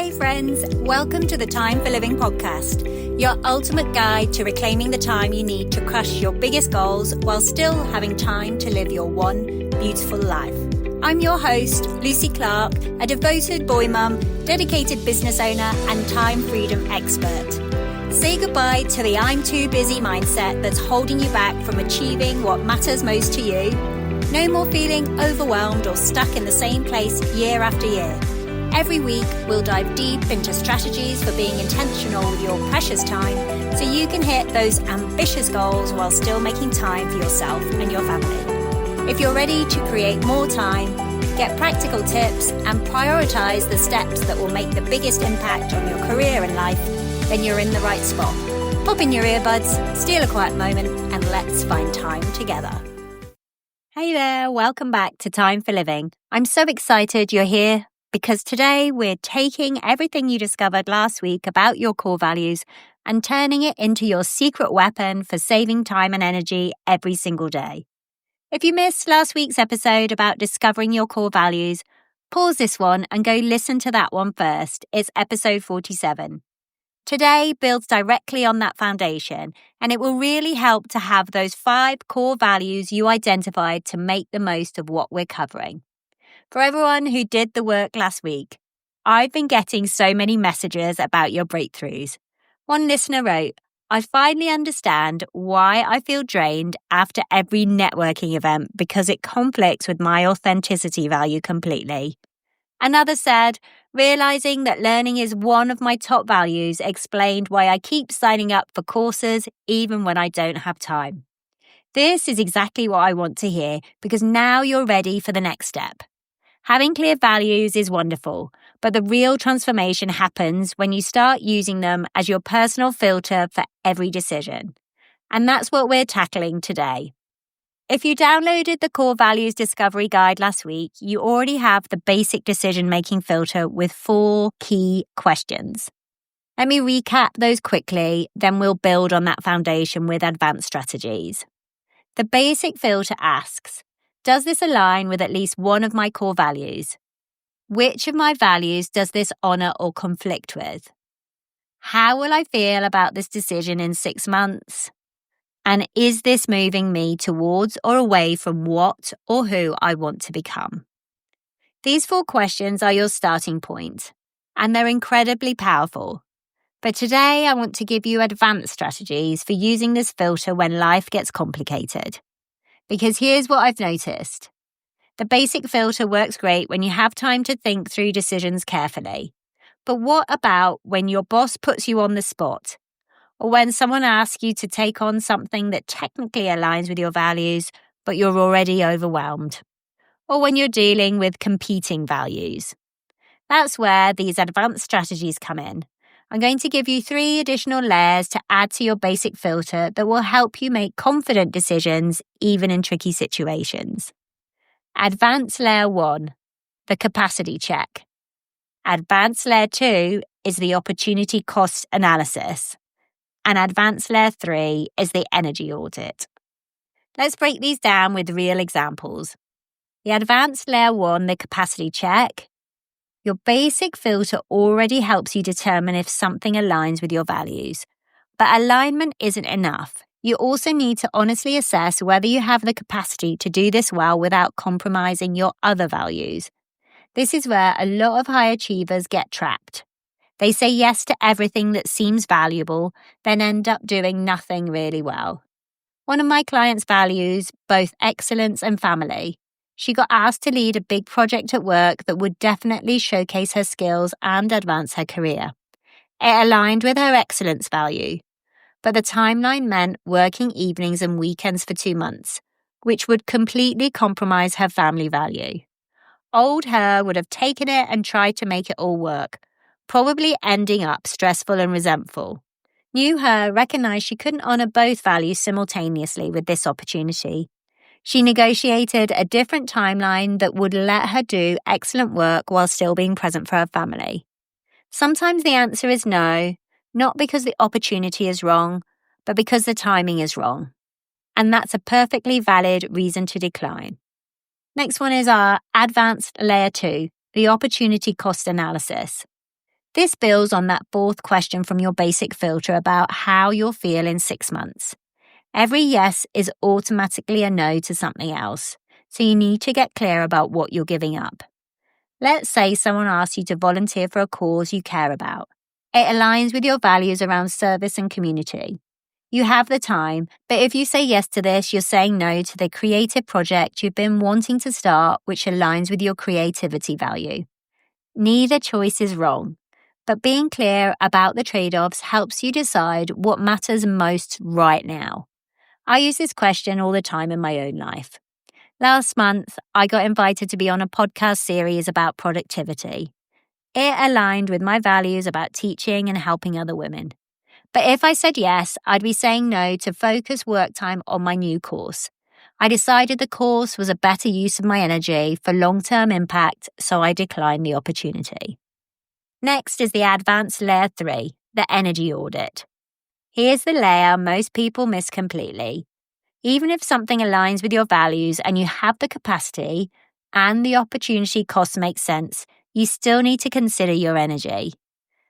Hey friends, welcome to the Time for Living podcast, your ultimate guide to reclaiming the time you need to crush your biggest goals while still having time to live your one beautiful life. I'm your host, Lucy Clark, a devoted boy mum, dedicated business owner, and time freedom expert. Say goodbye to the I'm too busy mindset that's holding you back from achieving what matters most to you. No more feeling overwhelmed or stuck in the same place year after year. Every week, we'll dive deep into strategies for being intentional with your precious time so you can hit those ambitious goals while still making time for yourself and your family. If you're ready to create more time, get practical tips, and prioritize the steps that will make the biggest impact on your career and life, then you're in the right spot. Pop in your earbuds, steal a quiet moment, and let's find time together. Hey there, welcome back to Time for Living. I'm so excited you're here, because today we're taking everything you discovered last week about your core values and turning it into your secret weapon for saving time and energy every single day. If you missed last week's episode about discovering your core values, pause this one and go listen to that one first. It's episode 47. Today builds directly on that foundation, and it will really help to have those 5 core values you identified to make the most of what we're covering. For everyone who did the work last week, I've been getting so many messages about your breakthroughs. One listener wrote, I finally understand why I feel drained after every networking event because it conflicts with my authenticity value completely. Another said, realizing that learning is one of my top values explained why I keep signing up for courses even when I don't have time. This is exactly what I want to hear because now you're ready for the next step. Having clear values is wonderful, but the real transformation happens when you start using them as your personal filter for every decision. And that's what we're tackling today. If you downloaded the Core Values Discovery Guide last week, you already have the basic decision-making filter with 4 key questions. Let me recap those quickly, then we'll build on that foundation with advanced strategies. The basic filter asks, does this align with at least one of my core values? Which of my values does this honor or conflict with? How will I feel about this decision in 6 months? And is this moving me towards or away from what or who I want to become? These 4 questions are your starting point, and they're incredibly powerful. But today I want to give you advanced strategies for using this filter when life gets complicated. Because here's what I've noticed. The basic filter works great when you have time to think through decisions carefully. But what about when your boss puts you on the spot? Or when someone asks you to take on something that technically aligns with your values, but you're already overwhelmed? Or when you're dealing with competing values? That's where these advanced strategies come in. I'm going to give you 3 additional layers to add to your basic filter that will help you make confident decisions even in tricky situations. Advanced Layer 1, the capacity check. Advanced Layer 2 is the opportunity cost analysis. And Advanced Layer 3 is the energy audit. Let's break these down with real examples. The Advanced Layer 1, the capacity check. Your basic filter already helps you determine if something aligns with your values. But alignment isn't enough. You also need to honestly assess whether you have the capacity to do this well without compromising your other values. This is where a lot of high achievers get trapped. They say yes to everything that seems valuable, then end up doing nothing really well. One of my clients values both excellence and family. She got asked to lead a big project at work that would definitely showcase her skills and advance her career. It aligned with her excellence value, but the timeline meant working evenings and weekends for 2 months, which would completely compromise her family value. Old her would have taken it and tried to make it all work, probably ending up stressful and resentful. New her recognized she couldn't honor both values simultaneously with this opportunity. She negotiated a different timeline that would let her do excellent work while still being present for her family. Sometimes the answer is no, not because the opportunity is wrong, but because the timing is wrong. And that's a perfectly valid reason to decline. Next one is our Advanced Layer 2, the opportunity cost analysis. This builds on that fourth question from your basic filter about how you'll feel in 6 months. Every yes is automatically a no to something else, so you need to get clear about what you're giving up. Let's say someone asks you to volunteer for a cause you care about. It aligns with your values around service and community. You have the time, but if you say yes to this, you're saying no to the creative project you've been wanting to start, which aligns with your creativity value. Neither choice is wrong, but being clear about the trade-offs helps you decide what matters most right now. I use this question all the time in my own life. Last month, I got invited to be on a podcast series about productivity. It aligned with my values about teaching and helping other women. But if I said yes, I'd be saying no to focus work time on my new course. I decided the course was a better use of my energy for long-term impact, so I declined the opportunity. Next is the advanced layer 3, the energy audit. Here's the layer most people miss completely. Even if something aligns with your values and you have the capacity and the opportunity cost makes sense, you still need to consider your energy.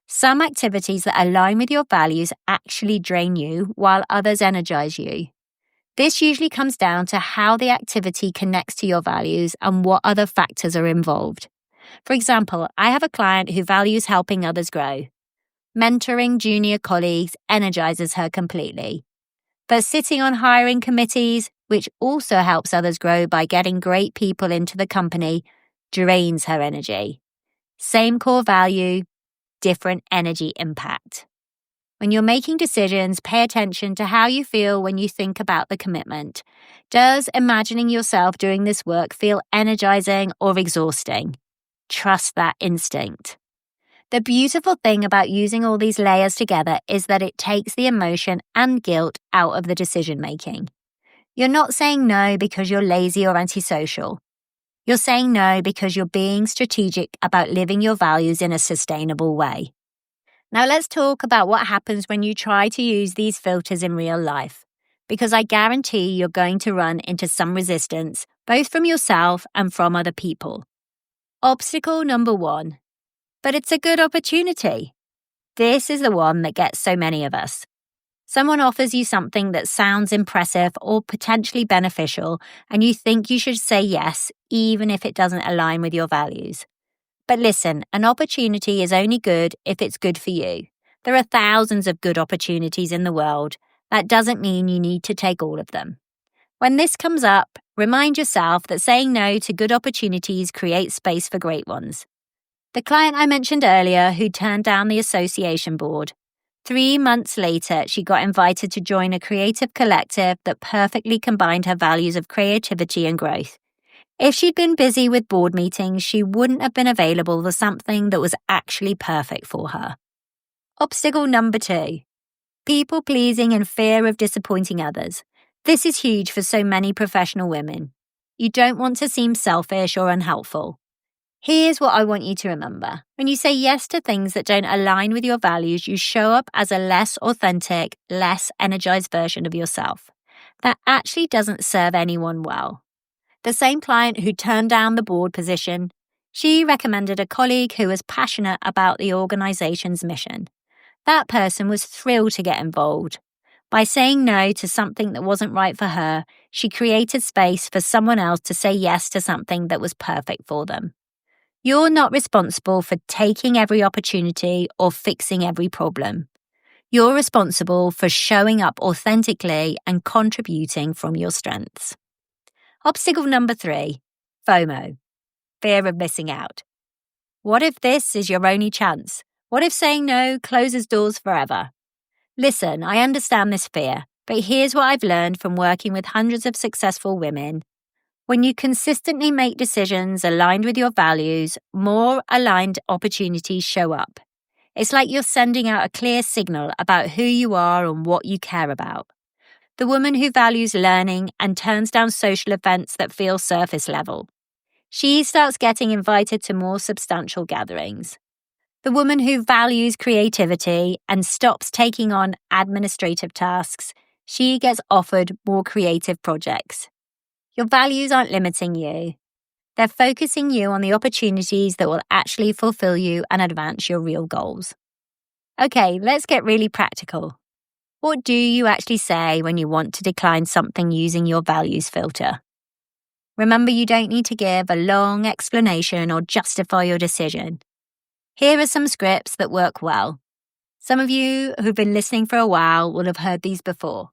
Some activities that align with your values actually drain you while others energize you. This usually comes down to how the activity connects to your values and what other factors are involved. For example, I have a client who values helping others grow. Mentoring junior colleagues energizes her completely. But sitting on hiring committees, which also helps others grow by getting great people into the company, drains her energy. Same core value, different energy impact. When you're making decisions, pay attention to how you feel when you think about the commitment. Does imagining yourself doing this work feel energizing or exhausting? Trust that instinct. The beautiful thing about using all these layers together is that it takes the emotion and guilt out of the decision-making. You're not saying no because you're lazy or antisocial. You're saying no because you're being strategic about living your values in a sustainable way. Now let's talk about what happens when you try to use these filters in real life, because I guarantee you're going to run into some resistance, both from yourself and from other people. Obstacle number 1. But it's a good opportunity. This is the one that gets so many of us. Someone offers you something that sounds impressive or potentially beneficial, and you think you should say yes, even if it doesn't align with your values. But listen, an opportunity is only good if it's good for you. There are thousands of good opportunities in the world. That doesn't mean you need to take all of them. When this comes up, remind yourself that saying no to good opportunities creates space for great ones. The client I mentioned earlier who turned down the association board. 3 months later, she got invited to join a creative collective that perfectly combined her values of creativity and growth. If she'd been busy with board meetings, she wouldn't have been available for something that was actually perfect for her. Obstacle number 2. People-pleasing and fear of disappointing others. This is huge for so many professional women. You don't want to seem selfish or unhelpful. Here's what I want you to remember. When you say yes to things that don't align with your values, you show up as a less authentic, less energized version of yourself. That actually doesn't serve anyone well. The same client who turned down the board position, she recommended a colleague who was passionate about the organization's mission. That person was thrilled to get involved. By saying no to something that wasn't right for her, she created space for someone else to say yes to something that was perfect for them. You're not responsible for taking every opportunity or fixing every problem. You're responsible for showing up authentically and contributing from your strengths. Obstacle number 3, FOMO, fear of missing out. What if this is your only chance? What if saying no closes doors forever? Listen, I understand this fear, but here's what I've learned from working with hundreds of successful women. When you consistently make decisions aligned with your values, more aligned opportunities show up. It's like you're sending out a clear signal about who you are and what you care about. The woman who values learning and turns down social events that feel surface level. She starts getting invited to more substantial gatherings. The woman who values creativity and stops taking on administrative tasks, she gets offered more creative projects. Your values aren't limiting you. They're focusing you on the opportunities that will actually fulfill you and advance your real goals. Okay, let's get really practical. What do you actually say when you want to decline something using your values filter? Remember, you don't need to give a long explanation or justify your decision. Here are some scripts that work well. Some of you who've been listening for a while will have heard these before.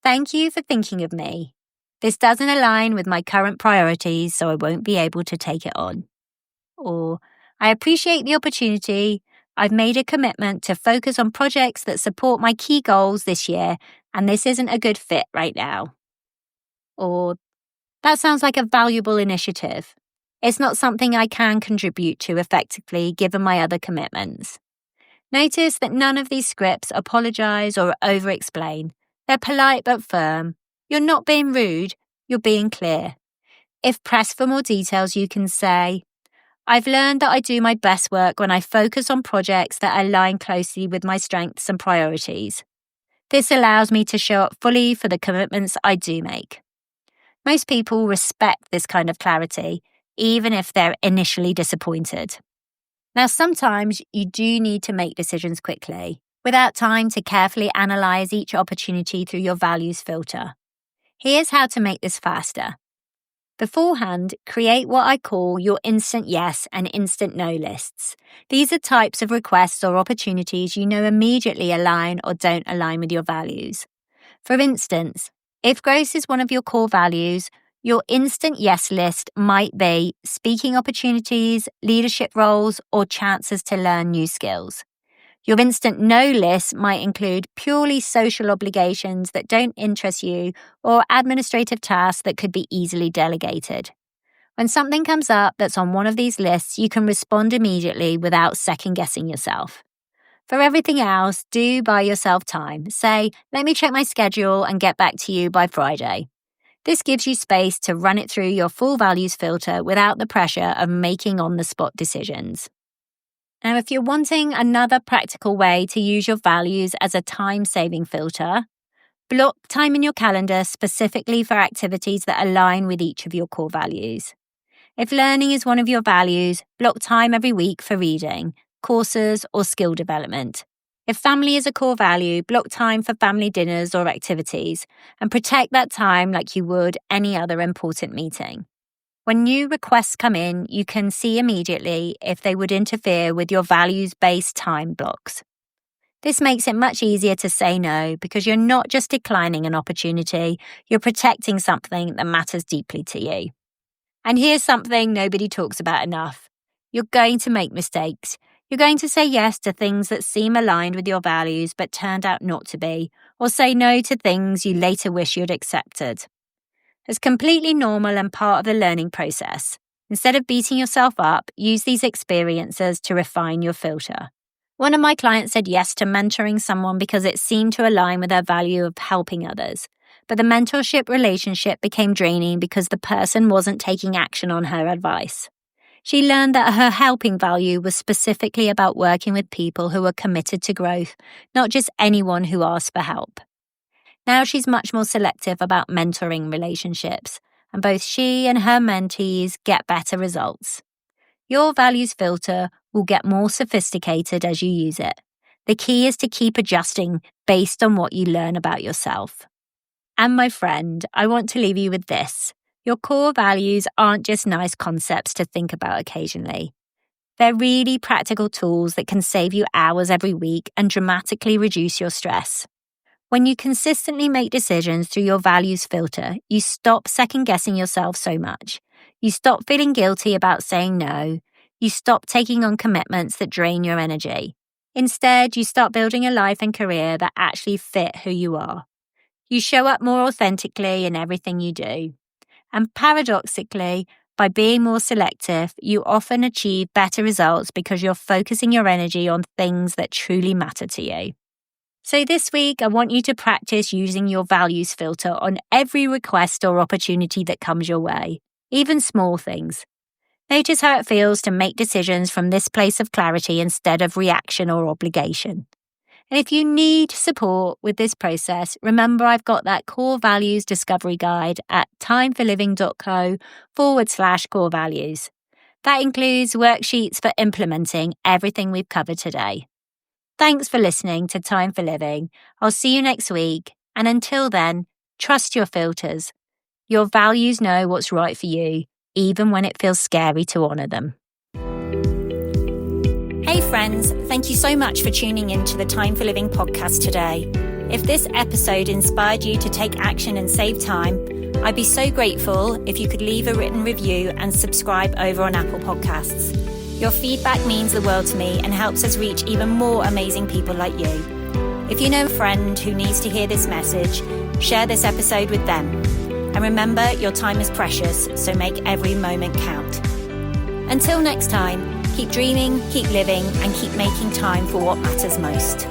Thank you for thinking of me. This doesn't align with my current priorities, so I won't be able to take it on. Or, I appreciate the opportunity. I've made a commitment to focus on projects that support my key goals this year, and this isn't a good fit right now. Or, that sounds like a valuable initiative. It's not something I can contribute to effectively given my other commitments. Notice that none of these scripts apologize or over-explain. They're polite but firm. You're not being rude, you're being clear. If pressed for more details, you can say, I've learned that I do my best work when I focus on projects that align closely with my strengths and priorities. This allows me to show up fully for the commitments I do make. Most people respect this kind of clarity, even if they're initially disappointed. Now, sometimes you do need to make decisions quickly, without time to carefully analyze each opportunity through your values filter. Here's how to make this faster. Beforehand, create what I call your instant yes and instant no lists. These are types of requests or opportunities you know immediately align or don't align with your values. For instance, if growth is one of your core values, your instant yes list might be speaking opportunities, leadership roles, or chances to learn new skills. Your instant no list might include purely social obligations that don't interest you or administrative tasks that could be easily delegated. When something comes up that's on one of these lists, you can respond immediately without second-guessing yourself. For everything else, do buy yourself time. Say, let me check my schedule and get back to you by Friday. This gives you space to run it through your full values filter without the pressure of making on-the-spot decisions. Now, if you're wanting another practical way to use your values as a time-saving filter, block time in your calendar specifically for activities that align with each of your core values. If learning is one of your values, block time every week for reading, courses, or skill development. If family is a core value, block time for family dinners or activities, and protect that time like you would any other important meeting. When new requests come in, you can see immediately if they would interfere with your values-based time blocks. This makes it much easier to say no because you're not just declining an opportunity, you're protecting something that matters deeply to you. And here's something nobody talks about enough. You're going to make mistakes. You're going to say yes to things that seem aligned with your values but turned out not to be, or say no to things you later wish you'd accepted. It's completely normal and part of the learning process. Instead of beating yourself up, use these experiences to refine your filter. One of my clients said yes to mentoring someone because it seemed to align with their value of helping others. But the mentorship relationship became draining because the person wasn't taking action on her advice. She learned that her helping value was specifically about working with people who were committed to growth, not just anyone who asked for help. Now she's much more selective about mentoring relationships, and both she and her mentees get better results. Your values filter will get more sophisticated as you use it. The key is to keep adjusting based on what you learn about yourself. And my friend, I want to leave you with this. Your core values aren't just nice concepts to think about occasionally. They're really practical tools that can save you hours every week and dramatically reduce your stress. When you consistently make decisions through your values filter, you stop second-guessing yourself so much. You stop feeling guilty about saying no. You stop taking on commitments that drain your energy. Instead, you start building a life and career that actually fit who you are. You show up more authentically in everything you do. And paradoxically, by being more selective, you often achieve better results because you're focusing your energy on things that truly matter to you. So this week, I want you to practice using your values filter on every request or opportunity that comes your way, even small things. Notice how it feels to make decisions from this place of clarity instead of reaction or obligation. And if you need support with this process, remember I've got that core values discovery guide at timeforliving.co/core values. That includes worksheets for implementing everything we've covered today. Thanks for listening to Time for Living. I'll see you next week. And until then, trust your filters. Your values know what's right for you, even when it feels scary to honour them. Hey friends, thank you so much for tuning in to the Time for Living podcast today. If this episode inspired you to take action and save time, I'd be so grateful if you could leave a written review and subscribe over on Apple Podcasts. Your feedback means the world to me and helps us reach even more amazing people like you. If you know a friend who needs to hear this message, share this episode with them. And remember, your time is precious, so make every moment count. Until next time, keep dreaming, keep living, and keep making time for what matters most.